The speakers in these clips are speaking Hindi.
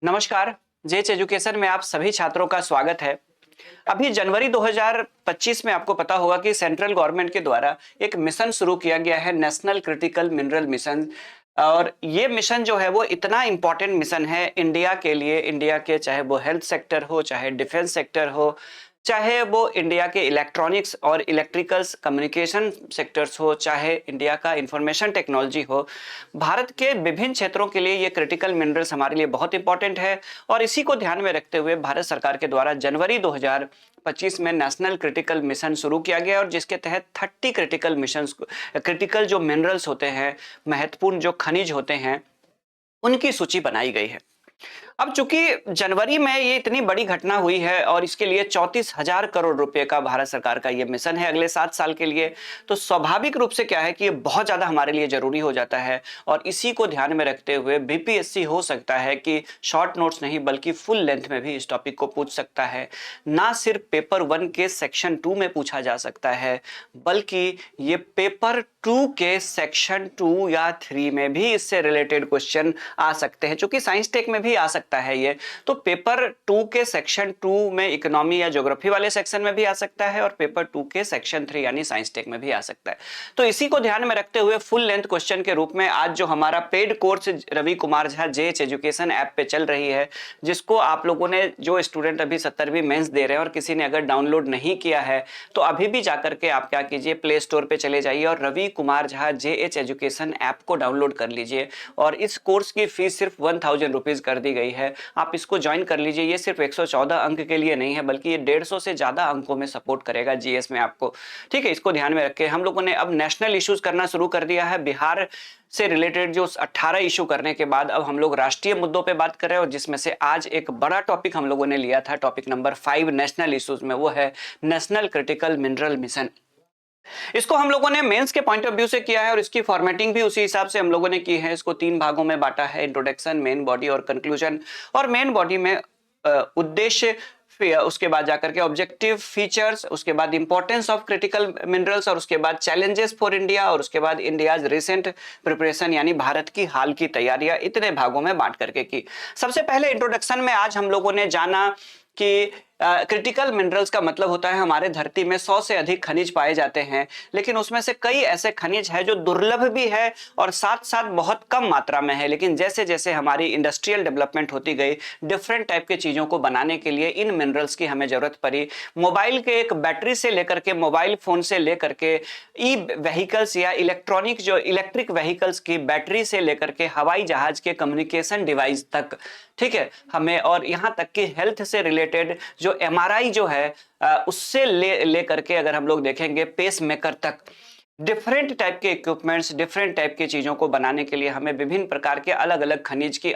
नमस्कार। जेच एजुकेशन में आप सभी छात्रों का स्वागत है। अभी जनवरी 2025 में आपको पता होगा कि सेंट्रल गवर्नमेंट के द्वारा एक मिशन शुरू किया गया है, नेशनल क्रिटिकल मिनरल मिशन। और ये मिशन जो है वो इतना इंपॉर्टेंट मिशन है इंडिया के लिए, इंडिया के चाहे वो हेल्थ सेक्टर हो, चाहे डिफेंस सेक्टर हो, चाहे वो इंडिया के इलेक्ट्रॉनिक्स और इलेक्ट्रिकल्स कम्युनिकेशन सेक्टर्स हो, चाहे इंडिया का इंफॉर्मेशन टेक्नोलॉजी हो। भारत के विभिन्न क्षेत्रों के लिए ये क्रिटिकल मिनरल्स हमारे लिए बहुत इंपॉर्टेंट है। और इसी को ध्यान में रखते हुए भारत सरकार के द्वारा जनवरी 2025 में नेशनल क्रिटिकल मिशन शुरू किया गया और जिसके तहत 30 क्रिटिकल मिशंस, क्रिटिकल जो मिनरल्स होते हैं, महत्वपूर्ण जो खनिज होते हैं, उनकी सूची बनाई गई है। अब चूंकि जनवरी में ये इतनी बड़ी घटना हुई है और इसके लिए 34,000 करोड़ रुपए का भारत सरकार का ये मिशन है अगले 7 साल के लिए, तो स्वाभाविक रूप से क्या है कि ये बहुत ज्यादा हमारे लिए जरूरी हो जाता है। और इसी को ध्यान में रखते हुए बीपीएससी हो सकता है कि शॉर्ट नोट्स नहीं बल्कि फुल लेंथ में भी इस टॉपिक को पूछ सकता है। ना सिर्फ पेपर 1 के सेक्शन 2 में पूछा जा सकता है, बल्कि ये पेपर 2 के सेक्शन 2 या 3 में भी इससे रिलेटेड क्वेश्चन आ सकते हैं। चूंकि साइंस टेक में भी आ सकता है ये, तो पेपर 2 के सेक्शन 2 में इकोनॉमी या ज्योग्राफी वाले सेक्शन में भी आ सकता है और पेपर 2 के सेक्शन 3 यानी साइंस टेक में भी आ सकता है। तो इसी को ध्यान में रखते हुए फुल लेंथ क्वेश्चन के रूप में आज जो हमारा paid course Ravi Kumar Jha JH education app पे चल रही है, जिसको आप लोगों ने, जो स्टूडेंट अभी 70वीं मेंस दे रहे हैं और किसी ने अगर डाउनलोड नहीं किया है तो अभी भी जाकर के आप क्या कीजिए, प्ले स्टोर पे चले जाइए और Ravi Kumar Jha JH education app को डाउनलोड कर लीजिए। और इस कोर्स की फीस सिर्फ 1000 रुपीज कर दी गई है, आप इसको ज्वाइन कर लीजिए। ये सिर्फ 114 अंक के लिए नहीं है, बल्कि ये 150 से ज्यादा अंकों में सपोर्ट करेगा जीएस में आपको। ठीक है, इसको ध्यान में रखें। हम लोगों ने अब नेशनल इश्यूज करना शुरू कर दिया है। बिहार से रिलेटेड जो 18 इशू करने के बाद अब हम लोग राष्ट्रीय मुद्दों पे बात कर रहे हैं और जिसमें से आज एक बड़ा टॉपिक हम लोगों ने लिया था, टॉपिक नंबर 5 नेशनल इश्यूज में, वो है नेशनल क्रिटिकल मिनरल मिशन। इसको हम लोगों ने मेंस के पॉइंट ऑफ व्यू से किया है और इसकी फॉर्मेटिंग भी उसी हिसाब से हम लोगों ने की है। इसको 3 भागों में बांटा है, इंट्रोडक्शन, मेन बॉडी और कंक्लूजन। और मेन बॉडी में उद्देश्य, उसके बाद जाकर के ऑब्जेक्टिव, फीचर्स, उसके बाद इंपॉर्टेंस ऑफ क्रिटिकल मिनरल्स, और उसके बाद चैलेंजेस फॉर इंडिया, और उसके बाद इंडियाज रिसेंट प्रिपरेशन यानी भारत की हाल की तैयारियां, इतने भागों में बांट करके की। सबसे पहले इंट्रोडक्शन में आज हम लोगों ने जाना कि क्रिटिकल मिनरल्स का मतलब होता है हमारे धरती में 100 से अधिक खनिज पाए जाते हैं, लेकिन उसमें से कई ऐसे खनिज हैं जो दुर्लभ भी है और साथ साथ बहुत कम मात्रा में है। लेकिन जैसे जैसे हमारी इंडस्ट्रियल डेवलपमेंट होती गई, डिफरेंट टाइप के चीजों को बनाने के लिए इन मिनरल्स की हमें जरूरत पड़ी। मोबाइल के एक बैटरी से लेकर के, मोबाइल फोन से लेकर के, ई व्हीकल्स या इलेक्ट्रॉनिक जो इलेक्ट्रिक व्हीकल्स की बैटरी से लेकर के हवाई जहाज के कम्युनिकेशन डिवाइस तक, ठीक है, हमें, और यहां तक कि हेल्थ से रिलेटेड जो एमआरआई जो है उससे ले करके अगर हम लोग देखेंगे पेस मेकर तक, डिफरेंट टाइप के इक्विपमेंट्स, डिफरेंट टाइप की चीजों को बनाने के लिए हमें विभिन्न प्रकार के अलग अलग खनिज की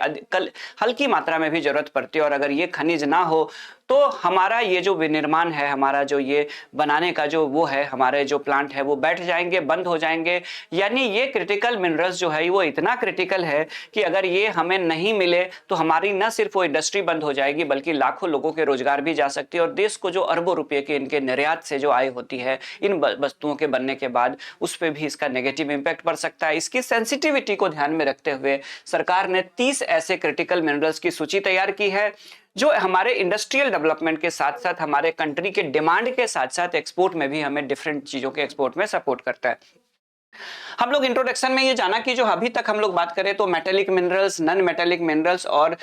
हल्की मात्रा में भी जरूरत पड़ती है। और अगर ये खनिज ना हो तो हमारा ये जो विनिर्माण है, हमारा जो ये बनाने का जो वो है, हमारे जो प्लांट है वो बैठ जाएंगे, बंद हो जाएंगे। यानी ये क्रिटिकल मिनरल्स जो है वो इतना क्रिटिकल है कि अगर ये हमें नहीं मिले तो हमारी न सिर्फ वो इंडस्ट्री बंद हो जाएगी बल्कि लाखों लोगों के रोजगार भी जा सकती है और देश को जो अरबों रुपए के इनके निर्यात से जो आय होती है इन वस्तुओं के बनने के बाद, उस पर भी इसका नेगेटिव इंपैक्ट पड़ सकता है। इसकी सेंसिटिविटी को ध्यान में रखते हुए सरकार ने 30 ऐसे क्रिटिकल मिनरल्स की सूची तैयार की है जो हमारे इंडस्ट्रियल डेवलपमेंट के साथ साथ, हमारे कंट्री के डिमांड के साथ साथ एक्सपोर्ट में भी हमें डिफरेंट चीजों के एक्सपोर्ट में सपोर्ट करता है। हम लोग इंट्रोडक्शन में ये जाना कि जो अभी तक हम लोग बात करें तो metallic minerals, non metallic minerals और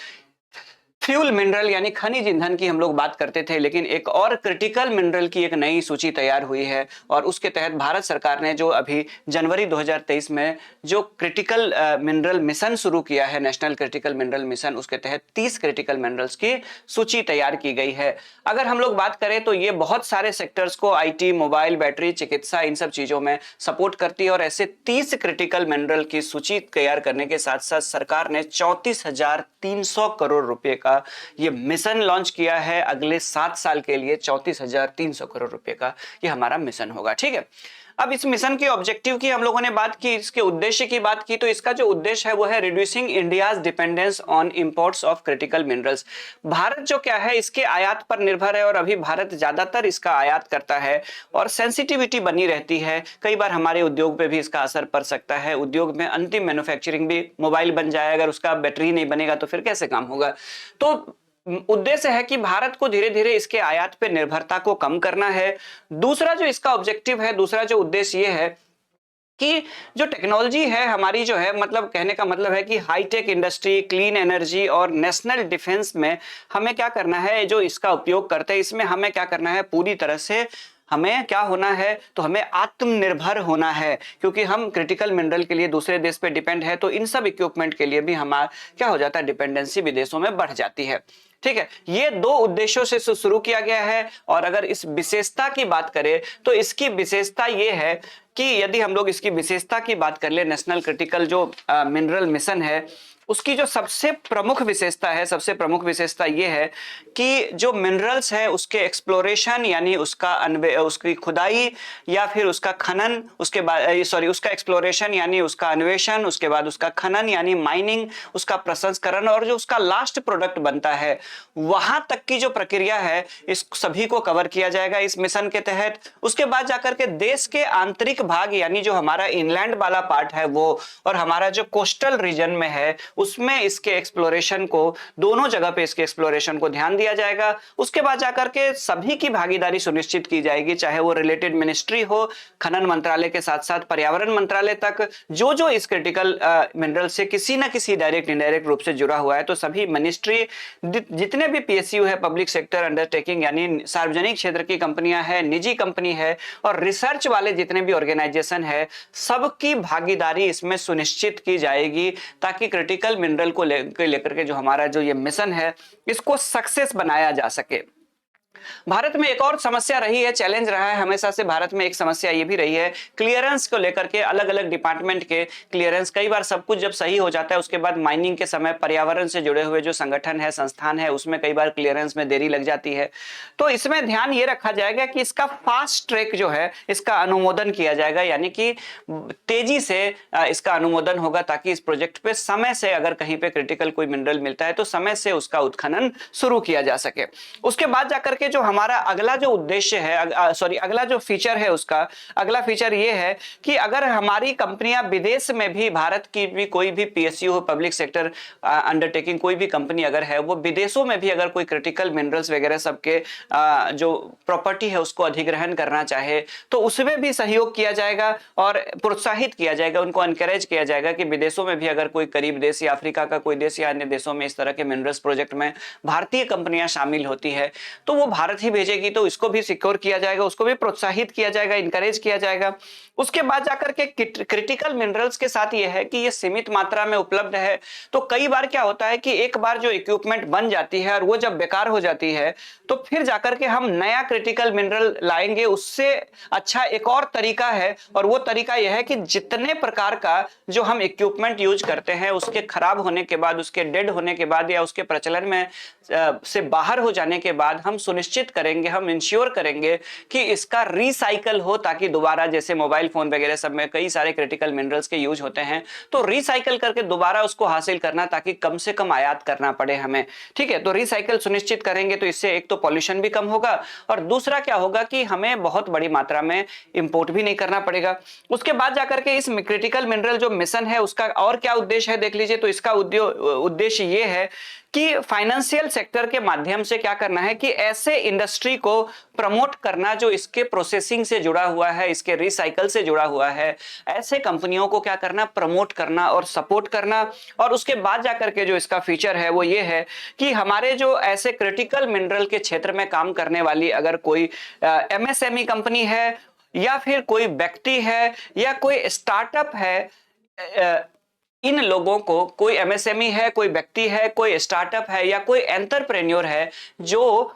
फ्यूल मिनरल यानी खनिज ईंधन की हम लोग बात करते थे, लेकिन एक और क्रिटिकल मिनरल की एक नई सूची तैयार हुई है और उसके तहत भारत सरकार ने जो अभी जनवरी 2023 में जो क्रिटिकल मिनरल मिशन शुरू किया है, नेशनल क्रिटिकल मिनरल मिशन, उसके तहत 30 क्रिटिकल मिनरल्स की सूची तैयार की गई है। अगर हम लोग बात करें तो ये बहुत सारे सेक्टर्स को, आईटी, मोबाइल, बैटरी, चिकित्सा, इन सब चीजों में सपोर्ट करती है और ऐसे 30 क्रिटिकल मिनरल की सूची तैयार करने के साथ साथ सरकार ने 34,300 करोड़ रुपए का ये मिशन लॉन्च किया है। अगले 7 साल के लिए 34,300 करोड़ रुपए का ये हमारा मिशन होगा। ठीक है, अब इस मिशन के ऑब्जेक्टिव की हम लोगों ने बात की, इसके उद्देश्य की बात की, तो इसका जो उद्देश्य है वो है reducing India's dependence on imports of critical minerals. Bharat जो क्या है इसके आयात पर निर्भर है और अभी भारत ज्यादातर इसका आयात करता है और सेंसिटिविटी बनी रहती है। कई बार हमारे उद्योग पे भी इसका असर पड़ सकता है। उद्योग में अंतिम मैन्युफैक्चरिंग भी, मोबाइल बन जाए अगर उसका बैटरी नहीं बनेगा तो फिर कैसे काम होगा। तो उद्देश्य है कि भारत को धीरे धीरे इसके आयात पे निर्भरता को कम करना है। दूसरा जो इसका ऑब्जेक्टिव है, दूसरा जो उद्देश्य ये है कि जो टेक्नोलॉजी है हमारी जो है, मतलब कहने का मतलब है कि हाईटेक इंडस्ट्री, क्लीन एनर्जी और नेशनल डिफेंस में हमें क्या करना है, जो इसका उपयोग करते हैं इसमें हमें क्या करना है, पूरी तरह से हमें क्या होना है, तो हमें आत्मनिर्भर होना है। क्योंकि हम क्रिटिकल मिनरल के लिए दूसरे देश पे डिपेंड है, तो इन सब इक्विपमेंट के लिए भी हमारा क्या हो जाता है, डिपेंडेंसी विदेशों में बढ़ जाती है। ठीक है, ये दो उद्देश्यों से शुरू किया गया है। और अगर इस विशेषता की बात करें तो इसकी विशेषता ये है कि यदि हम लोग इसकी विशेषता की बात कर ले, नेशनल क्रिटिकल जो मिनरल मिशन है उसकी जो सबसे प्रमुख विशेषता है, सबसे प्रमुख विशेषता ये है कि जो मिनरल्स है उसके एक्सप्लोरेशन यानी उसकी खुदाई या फिर उसका खनन, उसके बाद उसका एक्सप्लोरेशन यानी उसका अन्वेषण, उसके बाद उसका खनन यानी माइनिंग, उसका प्रसंस्करण और जो उसका लास्ट प्रोडक्ट बनता है वहां तक की जो प्रक्रिया है इस सभी को कवर किया जाएगा इस मिशन के तहत। उसके बाद जाकर के देश के आंतरिक भाग यानी जो हमारा इनलैंड वाला पार्ट है वो और हमारा जो कोस्टल रीजन में है उसमें इसके एक्सप्लोरेशन को, दोनों जगह पे इसके एक्सप्लोरेशन को ध्यान दिया जाएगा। उसके बाद जाकर के सभी की भागीदारी सुनिश्चित की जाएगी, चाहे वो रिलेटेड मिनिस्ट्री हो, खनन मंत्रालय के साथ साथ पर्यावरण मंत्रालय तक, जो इस क्रिटिकल मिनरल से किसी ना किसी डायरेक्ट इनडायरेक्ट रूप से जुड़ा हुआ है। तो सभी मिनिस्ट्री, जितने भी पीएसयू है, पब्लिक सेक्टर अंडरटेकिंग यानी सार्वजनिक क्षेत्र की कंपनियां है, निजी कंपनी है और रिसर्च वाले जितने भी ऑर्गेनाइजेशन है, सबकी भागीदारी इसमें सुनिश्चित की जाएगी ताकि क्रिटिकल मिनरल को लेकर के जो हमारा जो ये मिशन है इसको सक्सेस बनाया जा सके। भारत में एक और समस्या रही है, चैलेंज रहा है हमेशा से भारत में, एक समस्या ये भी रही है क्लियरेंस को लेकर के, अलग अलग डिपार्टमेंट के क्लियरेंस। कई बार सब कुछ जब सही हो जाता है उसके बाद माइनिंग के समय पर्यावरण से जुड़े हुए जो संगठन है, संस्थान है, उसमें कई बार क्लियरेंस में देरी लग जाती है। तो इसमें ध्यान ये रखा जाएगा कि इसका फास्ट ट्रैक जो है इसका अनुमोदन किया जाएगा, यानी कि तेजी से इसका अनुमोदन होगा ताकि इस प्रोजेक्ट पे समय से, अगर कहीं पे क्रिटिकल कोई मिनरल मिलता है तो समय से उसका उत्खनन शुरू किया जा सके। उसके बाद जाकर के जो हमारा अगला जो उद्देश्य है, अगला जो फीचर है, उसका अगला फीचर ये है कि अगर हमारी कंपनियां विदेश में भी, भारत की भी कोई भी पीएसयू हो, पब्लिक सेक्टर अंडरटेकिंग कोई भी कंपनी अगर है, वो विदेशों में भी अगर कोई क्रिटिकल मिनरल्स वगैरह सबके जो प्रॉपर्टी है उसको अधिग्रहण करना चाहे तो उसमें भी सहयोग किया जाएगा और प्रोत्साहित किया जाएगा, उनको एनकरेज किया जाएगा कि विदेशों में भी अगर कोई करीब देश या अफ्रीका का कोई देश या अन्य देशों में इस तरह के मिनरल्स प्रोजेक्ट में भारतीय कंपनियां शामिल होती है तो वो भारत ही भेजेगी, तो इसको भी सिक्योर किया जाएगा, उसको भी प्रोत्साहित किया जाएगा, इंकरेज किया जाएगा। उसके बाद जाकर के क्रिटिकल मिनरल्स के साथ ये है कि ये सीमित मात्रा में उपलब्ध है। तो कई बार क्या होता है कि एक बार जो इक्विपमेंट बन जाती है और वो जब बेकार हो जाती है तो फिर जाकर के हम नया क्रिटिकल मिनरल लाएंगे। उससे अच्छा एक और तरीका है और वो तरीका यह है कि जितने प्रकार का जो हम इक्विपमेंट यूज करते हैं उसके खराब होने के बाद, उसके डेड होने के बाद या उसके प्रचलन में से बाहर हो जाने के बाद हम सुनिश्चित करेंगे, हम इंश्योर करेंगे कि इसका रिसाइकल हो ताकि दोबारा, जैसे मोबाइल फोन वगैरह सब में कई सारे क्रिटिकल मिनरल्स के यूज होते हैं, तो रिसाइकल करके दोबारा उसको हासिल करना ताकि कम से कम आयात करना पड़े हमें। ठीक है, तो रिसाइकल सुनिश्चित करेंगे तो इससे एक तो पॉल्यूशन भी कम होगा और दूसरा क्या होगा कि हमें बहुत बड़ी मात्रा में इंपोर्ट भी नहीं करना पड़ेगा। उसके बाद जाकर के इस क्रिटिकल मिनरल जो मिशन है उसका और क्या उद्देश्य है देख लीजिए। तो इसका उद्देश्य ये है कि फाइनेंशियल सेक्टर के माध्यम से क्या करना है कि ऐसे इंडस्ट्री को प्रमोट करना जो इसके प्रोसेसिंग से जुड़ा हुआ है, इसके रिसाइकल से जुड़ा हुआ है, ऐसे कंपनियों को क्या करना, प्रमोट करना और सपोर्ट करना। और उसके बाद जाकर के जो इसका फीचर है वो ये है कि हमारे जो ऐसे क्रिटिकल मिनरल के क्षेत्र में काम करने वाली अगर कोई एमएसएमई कंपनी है या फिर कोई व्यक्ति है या कोई स्टार्टअप है, इन लोगों को, कोई एमएसएमई है, कोई व्यक्ति है, कोई स्टार्टअप है या कोई एंटरप्रेन्योर है जो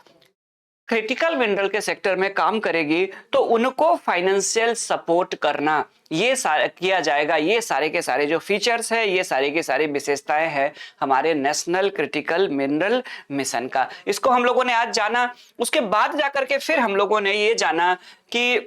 क्रिटिकल मिनरल के सेक्टर में काम करेगी, तो उनको फाइनेंशियल सपोर्ट करना ये किया जाएगा। ये सारे के सारे जो फीचर्स है, ये सारी की सारी विशेषताएं हैं हमारे नेशनल क्रिटिकल मिनरल मिशन का। इसको हम लोगों ने आज जाना। उसके बाद जाकर के फिर हम लोगों ने ये जाना कि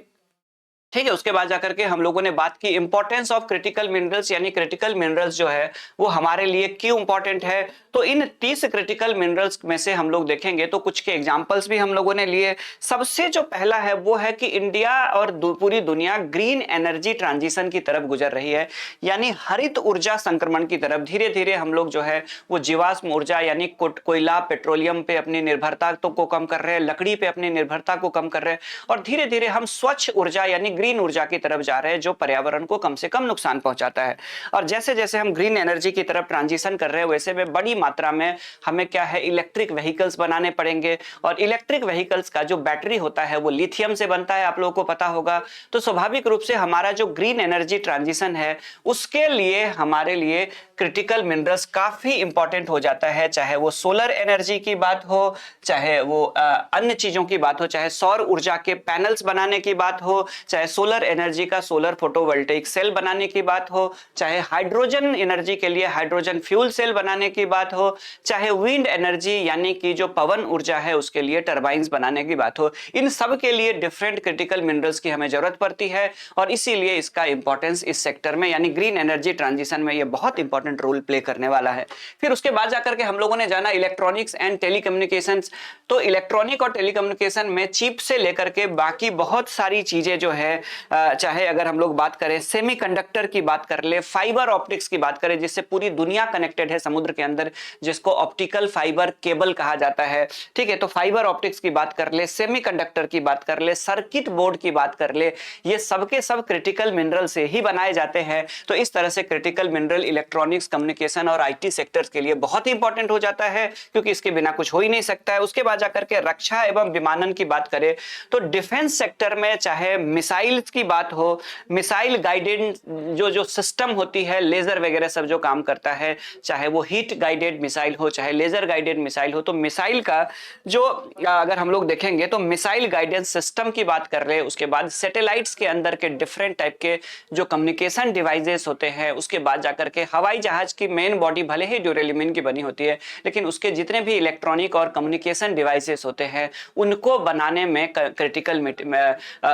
ठीक है। उसके बाद जाकर के हम लोगों ने बात की इंपॉर्टेंस ऑफ क्रिटिकल मिनरल्स, यानी क्रिटिकल मिनरल्स जो है वो हमारे लिए क्यों इंपॉर्टेंट है। तो इन 30 क्रिटिकल मिनरल्स में से हम लोग देखेंगे तो कुछ के एग्जांपल्स भी हम लोगों ने लिए। सबसे जो पहला है वो है कि इंडिया और पूरी दुनिया ग्रीन एनर्जी ट्रांजिशन की तरफ गुजर रही है, यानी हरित ऊर्जा संक्रमण की तरफ धीरे धीरे हम लोग जो है वो जीवाश्म ऊर्जा यानी कोयला पेट्रोलियम पे अपनी निर्भरता को कम कर रहे हैं, लकड़ी पे अपनी निर्भरता को कम कर रहे हैं, और धीरे धीरे हम स्वच्छ ऊर्जा यानी ग्रीन ऊर्जा की तरफ जा रहे हैं जो पर्यावरण को कम से कम नुकसान पहुंचाता है। और जैसे जैसे हम ग्रीन एनर्जी की तरफ ट्रांजिशन कर रहे हैं वैसे में बड़ी मात्रा में हमें क्या है इलेक्ट्रिक व्हीकल्स बनाने पड़ेंगे, और इलेक्ट्रिक व्हीकल्स का जो बैटरी होता है वो लिथियम से बनता है, आप लोगों को पता होगा। तो स्वाभाविक रूप से हमारा जो ग्रीन एनर्जी ट्रांजिशन है उसके लिए हमारे लिए क्रिटिकल मिनरल्स काफी इंपॉर्टेंट हो जाता है, चाहे वो सोलर एनर्जी की बात हो, चाहे वो अन्य चीजों की बात हो, चाहे सौर ऊर्जा के पैनल्स बनाने की बात हो, चाहे सोलर एनर्जी का सोलर फोटोवोल्टेइक सेल बनाने की बात हो, चाहे हाइड्रोजन एनर्जी के लिए हाइड्रोजन फ्यूल सेल बनाने की बात हो, चाहे विंड एनर्जी यानी कि जो पवन ऊर्जा है उसके लिए टरबाइंस बनाने की बात हो। इन सब के लिए डिफरेंट क्रिटिकल मिनरल्स की हमें जरूरत पड़ती है, और इसीलिए इसका इंपॉर्टेंस इस सेक्टर में यानी ग्रीन एनर्जी ट्रांजिशन में ये बहुत इंपॉर्टेंट रोल प्ले करने वाला है। फिर उसके बाद जाकर के हम लोगों ने जाना इलेक्ट्रॉनिक्स एंड टेलीकम्युनिकेशंस। तो इलेक्ट्रॉनिक और टेलीकम्युनिकेशन में चिप से लेकर के बाकी बहुत सारी चीजें जो है, चाहे अगर हम लोग बात करें सेमीकंडक्टर की बात कर ले, फाइबर ऑप्टिक्स की बात करें जिससे पूरी दुनिया कनेक्टेड है समुद्र के अंदर, जिसको ऑप्टिकल फाइबर केबल कहा जाता है। ठीक है, तो फाइबर ऑप्टिक्स की बात कर ले, सेमीकंडक्टर की बात कर ले, सर्किट बोर्ड की बात कर ले, ये सबके सब क्रिटिकल मिनरल से ही बनाए जाते हैं। तो इस तरह से क्रिटिकल मिनरल इलेक्ट्रॉनिक्स, कम्युनिकेशन और आईटी सेक्टर्स के लिए बहुत ही इंपॉर्टेंट हो जाता है, क्योंकि इसके बिना कुछ हो ही नहीं सकता है। उसके बाद जाकर के रक्षा एवं विमानन की बात करें तो डिफेंस सेक्टर में चाहे मिसाइल्स की बात हो, मिसाइल गाइडेड जो सिस्टम होती है, लेजर वगैरह सब जो काम करता है, चाहे वो हीट गाइडेड मिसाइल हो चाहे लेजर गाइडेड मिसाइल हो, तो मिसाइल का जो अगर हम लोग देखेंगे तो मिसाइल गाइडेंस सिस्टम की बात कर रहे हैं। उसके बाद सैटेलाइट्स के अंदर के डिफरेंट टाइप के जो कम्युनिकेशन डिवाइसेस होते हैं, उसके बाद जाकर के हवाई जहाज की मेन बॉडी भले ही ड्यूरेलिमिन की बनी होती है, लेकिन उसके जितने भी इलेक्ट्रॉनिक और कम्युनिकेशन डिवाइसेस होते हैं उनको बनाने में क्रिटिकल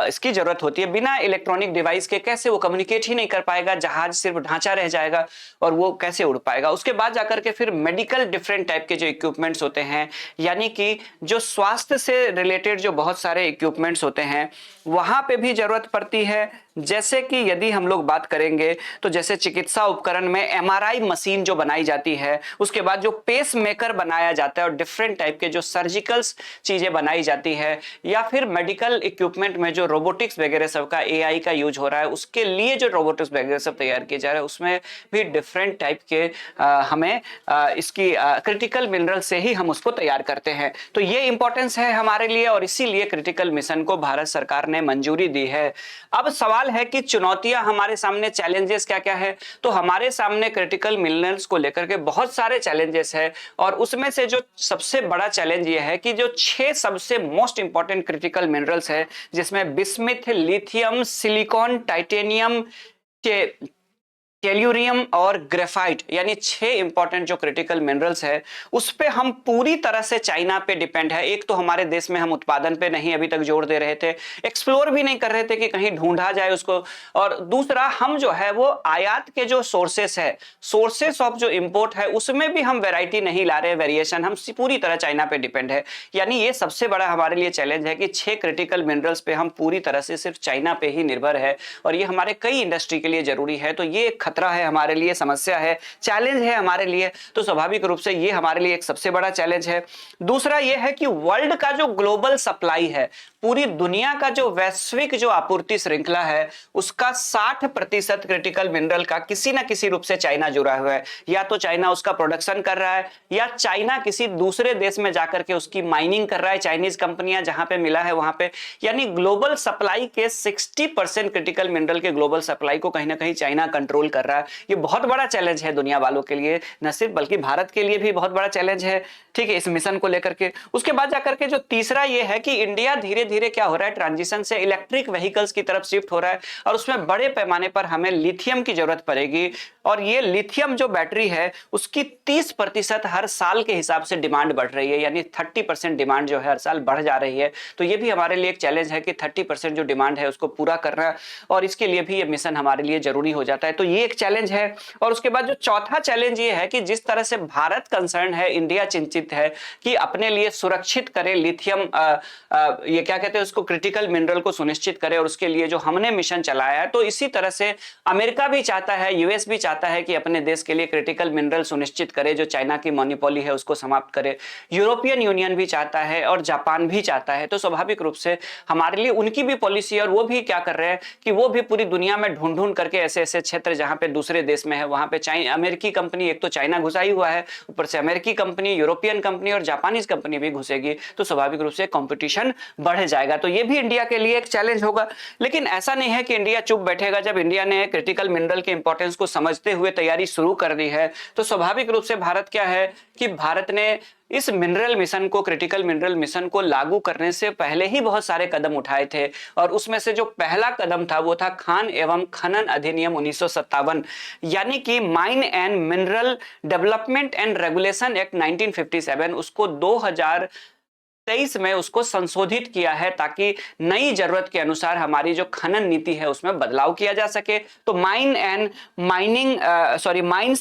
इसकी जरूरत होती है। बिना इलेक्ट्रॉनिक डिवाइस के कैसे वो कम्युनिकेट ही नहीं कर पाएगा, जहाज सिर्फ ढांचा रह जाएगा और वो कैसे उड़ पाएगा। उसके बाद जाकर के फिर मेडिकल डिफरेंट टाइप के जो इक्विपमेंट्स होते हैं, यानी कि जो स्वास्थ्य से रिलेटेड जो बहुत सारे इक्विपमेंट्स होते हैं वहां पे भी जरूरत पड़ती है। जैसे कि यदि हम लोग बात करेंगे तो जैसे चिकित्सा उपकरण में एमआरआई मशीन जो बनाई जाती है, उसके बाद जो पेस मेकर बनाया जाता है और डिफरेंट टाइप के जो सर्जिकल चीजें बनाई जाती है, या फिर मेडिकल इक्विपमेंट में जो रोबोटिक्स वगैरह सब का एआई का यूज हो रहा है, उसके लिए जो रोबोटिक्स वगैरह सब तैयार किए जा रहे हैं उसमें भी डिफरेंट टाइप के हमें इसकी क्रिटिकल मिनरल से ही हम उसको तैयार करते हैं। तो ये इंपॉर्टेंस है हमारे लिए और इसीलिए क्रिटिकल मिशन को भारत सरकार ने मंजूरी दी है। अब सवाल है कि चुनौतियां हमारे सामने, चैलेंजेस क्या क्या है। तो हमारे सामने क्रिटिकल मिनरल्स को लेकर के बहुत सारे चैलेंजेस है, और उसमें से जो सबसे बड़ा चैलेंज ये है कि जो 6 सबसे मोस्ट इंपॉर्टेंट क्रिटिकल मिनरल्स है, जिसमें bismuth, lithium, silicon, titanium, tellurium और ग्रेफाइट, यानी 6 इंपॉर्टेंट जो क्रिटिकल मिनरल्स है उस पे हम पूरी तरह से चाइना पे डिपेंड है। एक तो हमारे देश में हम उत्पादन पे नहीं अभी तक जोर दे रहे थे, एक्सप्लोर भी नहीं कर रहे थे कि कहीं ढूंढा जाए उसको, और दूसरा हम जो है वो आयात के जो सोर्सेस है, सोर्सेस ऑफ जो इंपोर्ट है उसमें भी हम वैरायटी नहीं ला रहे, वेरिएशन, हम पूरी तरह चाइना पे डिपेंड है। यानी ये सबसे बड़ा हमारे लिए चैलेंज है कि 6 क्रिटिकल मिनरल्स पे हम पूरी तरह से सिर्फ चाइना पे ही निर्भर है, और ये हमारे कई इंडस्ट्री के लिए जरूरी है। तो ये खतरा है हमारे लिए, समस्या है, चैलेंज है हमारे लिए। तो स्वाभाविक रूप से ये हमारे लिए एक सबसे बड़ा चैलेंज है। दूसरा ये है कि वर्ल्ड का जो ग्लोबल सप्लाई है, पूरी दुनिया का जो वैश्विक जो आपूर्ति श्रृंखला है, उसका 60% क्रिटिकल मिनरल का किसी ना किसी रूप से चाइना जुड़ा हुआ है। या तो चाइना उसका प्रोडक्शन कर रहा है, या चाइना किसी दूसरे देश में जाकर के उसकी माइनिंग कर रहा है, चाइनीज कंपनियां जहां पे मिला है वहां पे। यानी ग्लोबल सप्लाई के 60% क्रिटिकल मिनरल के ग्लोबल सप्लाई को कहीं ना कहीं चाइना कंट्रोल कर रहा है। ये बहुत बड़ा चैलेंज है दुनिया वालों के लिए, न सिर्फ बल्कि भारत के लिए भी बहुत बड़ा चैलेंज है। ठीक है, इस मिशन को लेकर के। उसके बाद जाकर के जो तीसरा ये है कि इंडिया धीरे धीरे क्या हो रहा है, ट्रांजिशन से इलेक्ट्रिक व्हीकल्स की तरफ शिफ्ट हो रहा है, और उसमें बड़े पैमाने पर हमें लिथियम की जरूरत पड़ेगी। और ये लिथियम जो बैटरी है उसकी 30% हर साल के हिसाब से डिमांड बढ़ रही है, यानी 30% डिमांड जो है हर साल बढ़ जा रही है। तो ये भी हमारे लिए एक चैलेंज है कि 30% जो डिमांड है उसको पूरा करना, और इसके लिए भी ये मिशन हमारे लिए जरूरी हो जाता है। तो ये एक चैलेंज है। और उसके बाद जो चौथा चैलेंज ये है कि जिस तरह से भारत कंसर्न है, इंडिया चिंतित है कि अपने लिए सुरक्षित करे लिथियम, ये क्या कहते हैं उसको, क्रिटिकल मिनरल को सुनिश्चित करे, और उसके लिए जो हमने मिशन चलाया है, तो इसी तरह से अमेरिका भी चाहता है, यूएस भी चाहता है कि अपने देश के लिए क्रिटिकल मिनरल सुनिश्चित करे, जो चाइना की मोनोपोली है उसको समाप्त करे। यूरोपियन यूनियन भी चाहता है और जापान भी चाहता है। तो स्वाभाविक रूप से हमारे लिए उनकी भी पॉलिसी है, और वो भी क्या कर रहे हैं कि वो भी पूरी दुनिया में ढूंढ ढूंढ करके ऐसे ऐसे क्षेत्र जहां पे दूसरे देश में है वहां पे अमेरिकी कंपनी, एक तो चाइना घुसा ही हुआ है, ऊपर से अमेरिकी कंपनी, यूरोपियन कंपनी और जापानीज कंपनी भी घुसेगी, तो स्वाभाविक रूप से कंपटीशन बढ़ जाएगा। तो ये भी इंडिया के लिए एक चैलेंज होगा। लेकिन ऐसा नहीं है कि इंडिया चुप बैठेगा। जब इंडिया ने क्रिटिकल मिनरल के इंपॉर्टेंस को समझते हुए तैयारी शुरू कर दी है, तो स्वाभाविक रूप से भारत क्या है कि भारत ने इस मिनरल मिशन को, क्रिटिकल मिनरल मिशन को लागू करने से पहले ही बहुत सारे कदम उठाए थे। और उसमें से जो पहला कदम था वो था खान एवं खनन अधिनियम 1957, यानी कि mine and mineral development and regulation act 1957। उसको 2023 में उसको संशोधित किया है ताकि नई जरूरत के अनुसार हमारी जो खनन नीति है उसमें बदलाव किया जा सके। तो mines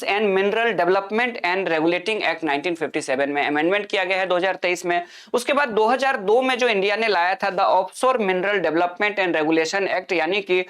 and mineral development and regulating act 1957 में अमेंडमेंट किया गया है 2023 में। उसके बाद 2002 में जो इंडिया ने लाया था the offshore mineral development and regulation act, यानी कि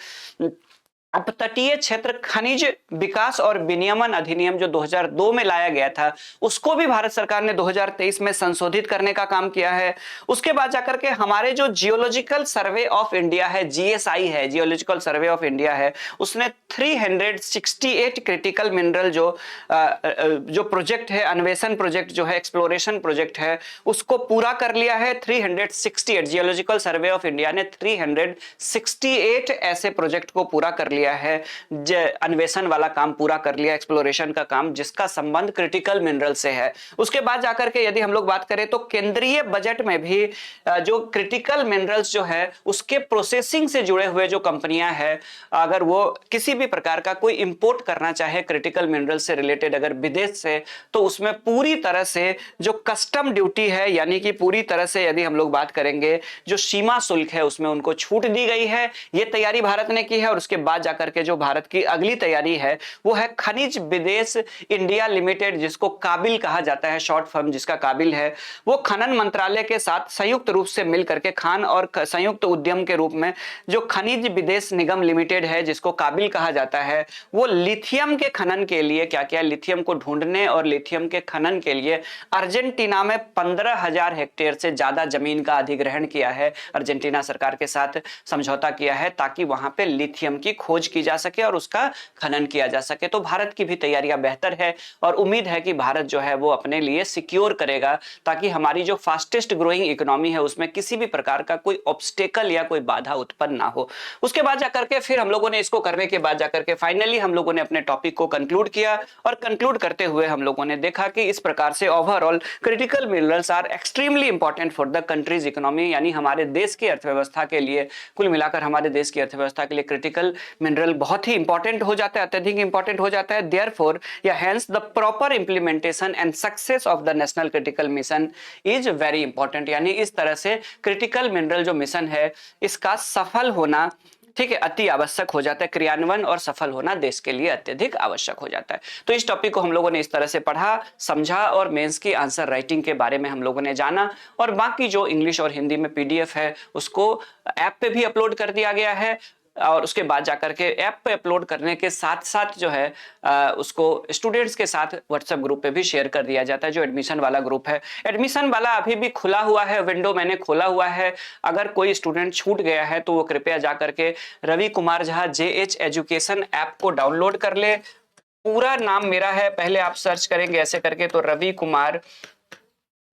अपतटीय क्षेत्र खनिज विकास और विनियमन अधिनियम, जो 2002 में लाया गया था, उसको भी भारत सरकार ने 2023 में संशोधित करने का काम किया है। उसके बाद जाकर के हमारे जो जियोलॉजिकल सर्वे ऑफ इंडिया है, जीएसआई है, जियोलॉजिकल सर्वे ऑफ इंडिया है, उसने 368 क्रिटिकल मिनरल जो प्रोजेक्ट है, अन्वेषण प्रोजेक्ट जो है, एक्सप्लोरेशन प्रोजेक्ट है, उसको पूरा कर लिया है। 368 जियोलॉजिकल सर्वे ऑफ इंडिया ने 368 ऐसे प्रोजेक्ट को पूरा कर लिया है, अन्वेषण वाला काम पूरा कर लिया, एक्सप्लोरेशन का काम, जिसका संबंध क्रिटिकल मिनरल से है। उसके बाद जाकर के यदि हम लोग बात करें तो केंद्रीय बजट में भी जो क्रिटिकल मिनरल्स जो है उसके प्रोसेसिंग से जुड़े हुए जो कंपनियां हैं, अगर वो किसी भी प्रकार का कोई इंपोर्ट करना चाहे क्रिटिकल मिनरल से रिलेटेड अगर विदेश से, तो उसमें पूरी तरह से जो कस्टम ड्यूटी है, यानी कि पूरी तरह से यदि हम लोग बात करेंगे जो सीमा शुल्क है उसमें उनको छूट दी गई है। ये तैयारी भारत ने की है। और उसके बाद जाकर के जो भारत की अगली तैयारी है वो है खनिज विदेश इंडिया लिमिटेड, जिसको काबिल कहा जाता है, शॉर्ट फॉर्म जिसका काबिल है। वो खनन मंत्रालय के साथ संयुक्त रूप से मिलकर के खान और संयुक्त उद्यम के रूप में जो खनिज विदेश निगम लिमिटेड है, जिसको काबिल कहा जाता है, वो लिथियम के खनन के लिए क्या किया, लिथियम को ढूंढने और लिथियम के खनन के लिए अर्जेंटीना में 15,000 हेक्टेयर से ज्यादा जमीन का अधिग्रहण किया है। अर्जेंटीना सरकार के साथ समझौता किया है ताकि वहां पे लिथियम की खोज की जा सके और उसका खनन किया जा सके। तो भारत की भी तैयारियां बेहतर है और उम्मीद है कि भारत जो है वो अपने लिए सिक्योर करेगा ताकि हमारी जो फास्टेस्ट ग्रोइंग इकोनॉमी है उसमें किसी भी प्रकार का कोई ऑब्स्टेकल या कोई बाधा उत्पन्न ना हो। उसके बाद जाकर के फिर हम लोगों ने इसको करने के बाद जाकर के फाइनली हम लोगों ने अपने टॉपिक को कंक्लूड किया और कंक्लूड करते हुए हम लोगों ने देखा कि इस प्रकार से overall critical minerals are extremely important for the country's economy, यानी हमारे देश की अर्थव्यवस्था के लिए, कुल मिलाकर हमारे देश की अर्थव्यवस्था के लिए क्रिटिकल मिनरल बहुत ही इंपॉर्टेंट हो जाता है, अत्यधिक इंपॉर्टेंट हो जाता है। देयरफॉर या hence the proper implementation and success of the national critical mission is very important, यानी इस तरह से क्रिटिकल मिनरल जो मिशन है इसका सफल होना, ठीक है, अति आवश्यक हो जाता है। क्रियान्वयन और सफल होना देश के लिए अत्यधिक आवश्यक हो जाता है। तो इस टॉपिक को हम लोगों ने इस तरह से पढ़ा, समझा और मेंस की आंसर राइटिंग के बारे में हम लोगों ने जाना। और बाकी जो इंग्लिश और हिंदी में पीडीएफ है उसको ऐप पे भी अपलोड कर दिया गया है और उसके बाद जाकर के ऐप पे अपलोड करने के साथ साथ जो है उसको स्टूडेंट्स के साथ व्हाट्सएप ग्रुप पे भी शेयर कर दिया जाता है, जो एडमिशन वाला ग्रुप है। एडमिशन वाला अभी भी खुला हुआ है, विंडो मैंने खोला हुआ है। अगर कोई स्टूडेंट छूट गया है तो वो कृपया जाकर के Ravi Kumar Jha JH education app को डाउनलोड कर ले। पूरा नाम मेरा है, पहले आप सर्च करेंगे ऐसे करके तो रवि कुमार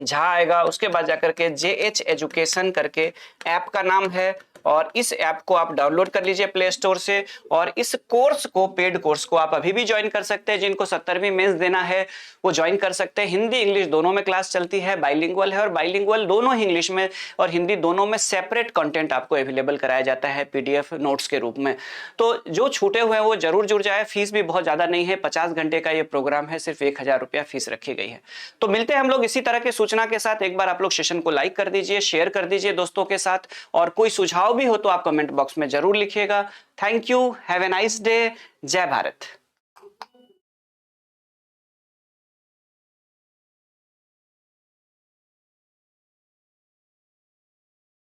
झा आएगा, उसके बाद जाकर के JH एजुकेशन करके ऐप का नाम है और इस ऐप को आप डाउनलोड कर लीजिए प्ले स्टोर से, और इस कोर्स को, पेड कोर्स को आप अभी भी ज्वाइन कर सकते हैं। जिनको 70वीं मेंस देना है वो ज्वाइन कर सकते हैं। हिंदी इंग्लिश दोनों में क्लास चलती है, बाइलिंगुअल है, और बाइलिंगुअल दोनों ही इंग्लिश में और हिंदी दोनों में सेपरेट कंटेंट आपको अवेलेबल कराया जाता है पीडीएफ नोट्स के रूप में। तो जो छूटे हुए हैं वो जरूर जुड़ जाए। फीस भी बहुत ज्यादा नहीं है, 50 घंटे का ये प्रोग्राम है, सिर्फ 1000 रुपया फीस रखी गई है। तो मिलते हैं हम लोग इसी तरह के सूचना के साथ। एक बार आप लोग सेशन को लाइक कर दीजिए, शेयर कर दीजिए दोस्तों के साथ, और कोई सुझाव भी हो तो आप कमेंट बॉक्स में जरूर लिखिएगा। Thank you, have a nice day, जय भारत।